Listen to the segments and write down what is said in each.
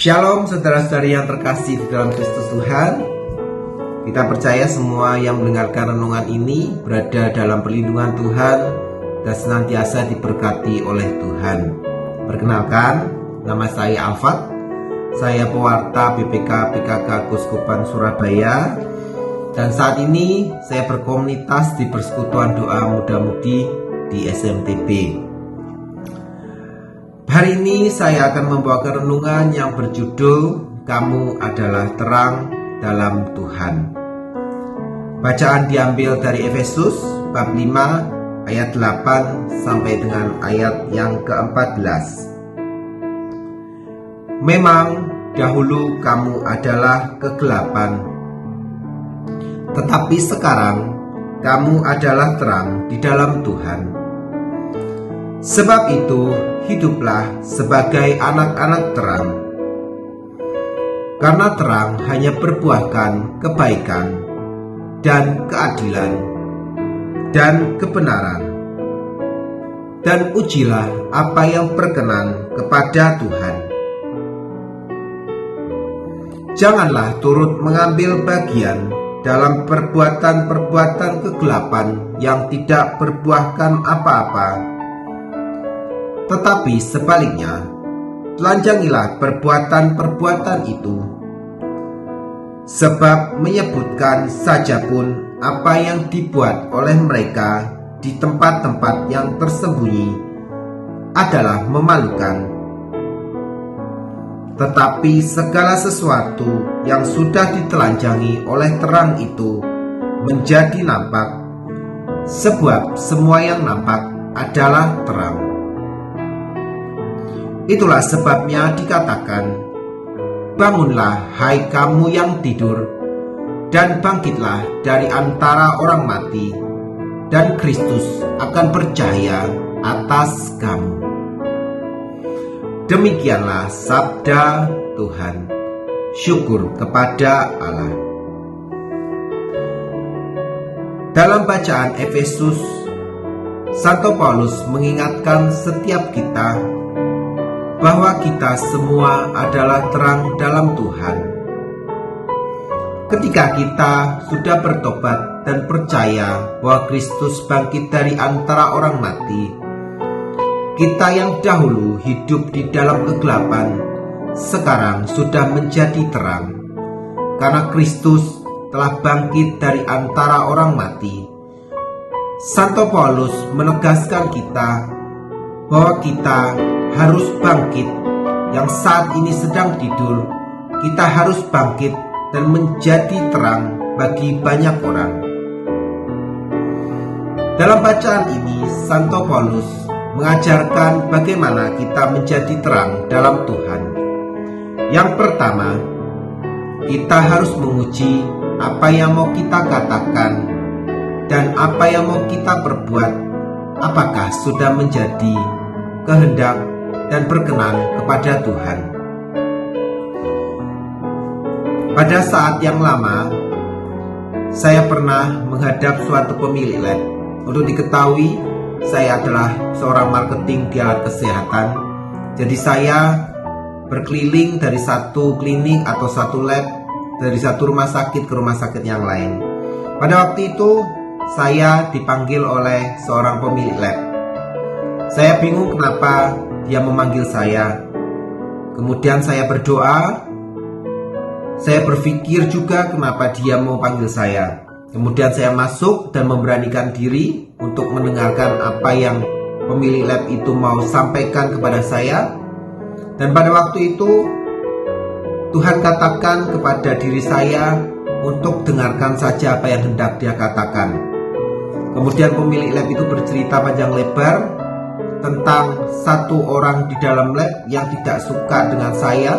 Shalom saudara-saudari yang terkasih di dalam Kristus Tuhan. Kita percaya semua yang mendengarkan renungan ini berada dalam perlindungan Tuhan dan senantiasa diberkati oleh Tuhan. Perkenalkan, nama saya Alfat. Saya pewarta BPK PKK Keuskupan Surabaya. Dan saat ini saya berkomunitas di Persekutuan Doa Muda-Mudi di SMTB. Hari ini saya akan membawakan renungan yang berjudul Kamu adalah terang dalam Tuhan. Bacaan diambil dari Efesus bab 5 ayat 8 sampai dengan ayat yang ke-14. Memang dahulu kamu adalah kegelapan, tetapi sekarang kamu adalah terang di dalam Tuhan. Sebab itu, hiduplah sebagai anak-anak terang. Karena terang hanya berbuahkan kebaikan dan keadilan dan kebenaran. Dan ujilah apa yang berkenan kepada Tuhan. Janganlah turut mengambil bagian dalam perbuatan-perbuatan kegelapan yang tidak berbuahkan apa-apa. Tetapi sebaliknya, telanjangilah perbuatan-perbuatan itu. Sebab menyebutkan saja pun apa yang dibuat oleh mereka di tempat-tempat yang tersembunyi adalah memalukan. Tetapi segala sesuatu yang sudah ditelanjangi oleh terang itu menjadi nampak, sebab semua yang nampak adalah terang. Itulah sebabnya dikatakan, bangunlah hai kamu yang tidur, dan bangkitlah dari antara orang mati, dan Kristus akan bercahaya atas kamu. Demikianlah sabda Tuhan. Syukur kepada Allah. Dalam bacaan Efesus, Santo Paulus mengingatkan setiap kita bahwa kita semua adalah terang dalam Tuhan. Ketika kita sudah bertobat dan percaya bahwa Kristus bangkit dari antara orang mati, kita yang dahulu hidup di dalam kegelapan sekarang sudah menjadi terang, karena Kristus telah bangkit dari antara orang mati. Santo Paulus menegaskan kita bahwa kita harus bangkit. Yang saat ini sedang tidur, kita harus bangkit dan menjadi terang bagi banyak orang. Dalam bacaan ini, Santo Paulus mengajarkan bagaimana kita menjadi terang dalam Tuhan. Yang pertama, kita harus menguji apa yang mau kita katakan dan apa yang mau kita perbuat, apakah sudah menjadi kehendak dan berkenan kepada Tuhan. Pada saat yang lama, saya pernah menghadap suatu pemilik lab. Untuk diketahui, saya adalah seorang marketing di alat kesehatan. Jadi saya berkeliling dari satu klinik atau satu lab, dari satu rumah sakit ke rumah sakit yang lain. Pada waktu itu, saya dipanggil oleh seorang pemilik lab. Saya bingung kenapa dia memanggil saya. Kemudian saya berdoa. Saya berpikir juga kenapa dia mau panggil saya. Kemudian saya masuk dan memberanikan diri untuk mendengarkan apa yang pemilik lab itu mau sampaikan kepada saya. Dan pada waktu itu Tuhan katakan kepada diri saya untuk dengarkan saja apa yang hendak dia katakan. Kemudian pemilik lab itu bercerita panjang lebar tentang satu orang di dalam lab yang tidak suka dengan saya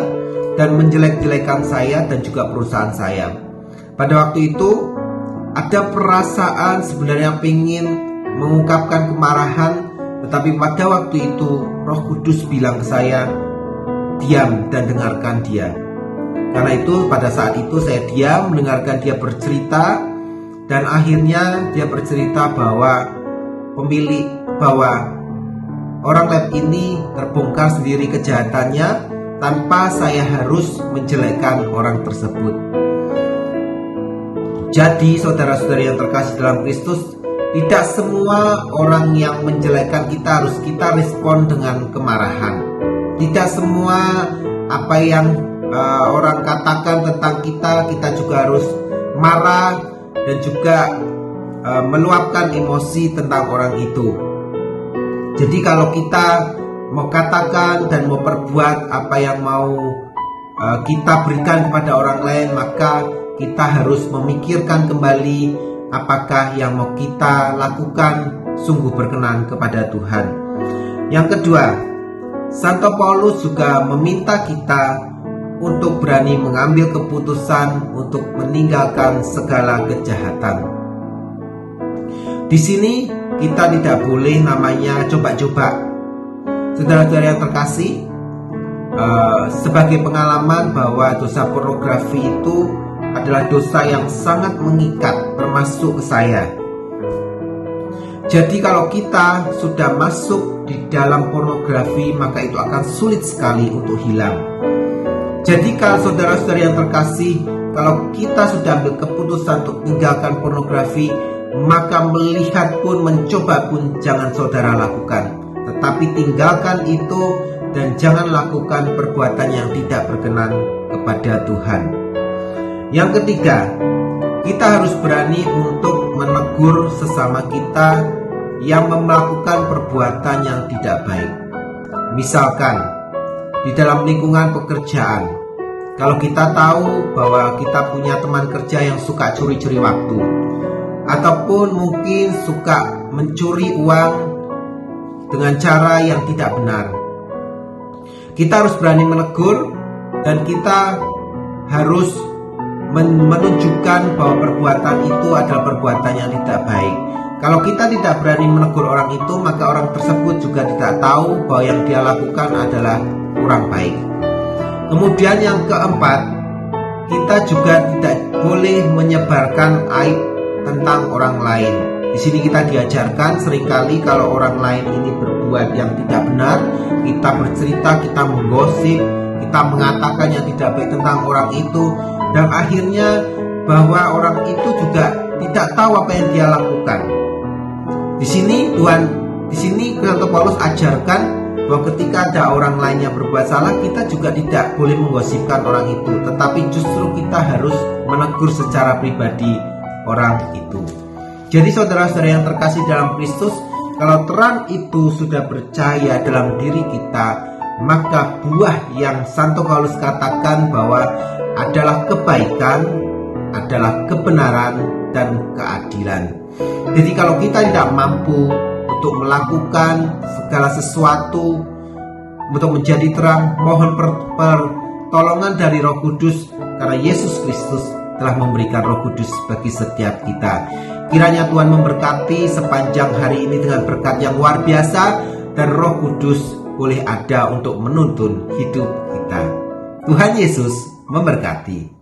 dan menjelek-jelekan saya dan juga perusahaan saya. Pada waktu itu ada perasaan sebenarnya ingin mengungkapkan kemarahan, tetapi pada waktu itu Roh Kudus bilang ke saya, diam dan dengarkan dia. Karena itu pada saat itu saya diam mendengarkan dia bercerita, dan akhirnya dia bercerita bahwa orang lab ini terbongkar sendiri kejahatannya tanpa saya harus menjelekkan orang tersebut. Jadi saudara-saudari yang terkasih dalam Kristus, tidak semua orang yang menjelekkan kita harus kita respon dengan kemarahan. Tidak semua apa yang orang katakan tentang kita, kita juga harus marah dan juga meluapkan emosi tentang orang itu. Jadi kalau kita mau katakan dan mau perbuat apa yang mau kita berikan kepada orang lain, maka kita harus memikirkan kembali apakah yang mau kita lakukan sungguh berkenan kepada Tuhan. Yang kedua, Santo Paulus juga meminta kita untuk berani mengambil keputusan untuk meninggalkan segala kejahatan. Di sini kita tidak boleh namanya coba-coba. Saudara-saudara yang terkasih, sebagai pengalaman bahwa dosa pornografi itu adalah dosa yang sangat mengikat, termasuk ke saya. Jadi kalau kita sudah masuk di dalam pornografi, maka itu akan sulit sekali untuk hilang. Jadi kalau saudara-saudara yang terkasih, kalau kita sudah ambil keputusan untuk meninggalkan pornografi, maka melihat pun, mencoba pun jangan saudara lakukan. Tetapi tinggalkan itu dan jangan lakukan perbuatan yang tidak berkenan kepada Tuhan. Yang ketiga, kita harus berani untuk menegur sesama kita yang melakukan perbuatan yang tidak baik. Misalkan di dalam lingkungan pekerjaan, kalau kita tahu bahwa kita punya teman kerja yang suka curi-curi waktu, ataupun mungkin suka mencuri uang dengan cara yang tidak benar, kita harus berani menegur dan kita harus menunjukkan bahwa perbuatan itu adalah perbuatan yang tidak baik. Kalau kita tidak berani menegur orang itu, maka orang tersebut juga tidak tahu bahwa yang dia lakukan adalah kurang baik. Kemudian yang keempat, kita juga tidak boleh menyebarkan aib tentang orang lain. Di sini kita diajarkan seringkali kalau orang lain ini berbuat yang tidak benar, kita bercerita, kita menggosip, kita mengatakan yang tidak baik tentang orang itu, dan akhirnya bahwa orang itu juga tidak tahu apa yang dia lakukan. Di sini Santo Paulus ajarkan bahwa ketika ada orang lain yang berbuat salah, kita juga tidak boleh menggosipkan orang itu, tetapi justru kita harus menegur secara pribadi orang itu. Jadi saudara-saudara yang terkasih dalam Kristus, kalau terang itu sudah bercahaya dalam diri kita, maka buah yang Santo Paulus katakan bahwa adalah kebaikan, adalah kebenaran dan keadilan. Jadi kalau kita tidak mampu untuk melakukan segala sesuatu untuk menjadi terang, mohon pertolongan dari Roh Kudus, karena Yesus Kristus telah memberikan Roh Kudus bagi setiap kita. Kiranya Tuhan memberkati sepanjang hari ini dengan berkat yang luar biasa, dan Roh Kudus boleh ada untuk menuntun hidup kita. Tuhan Yesus memberkati.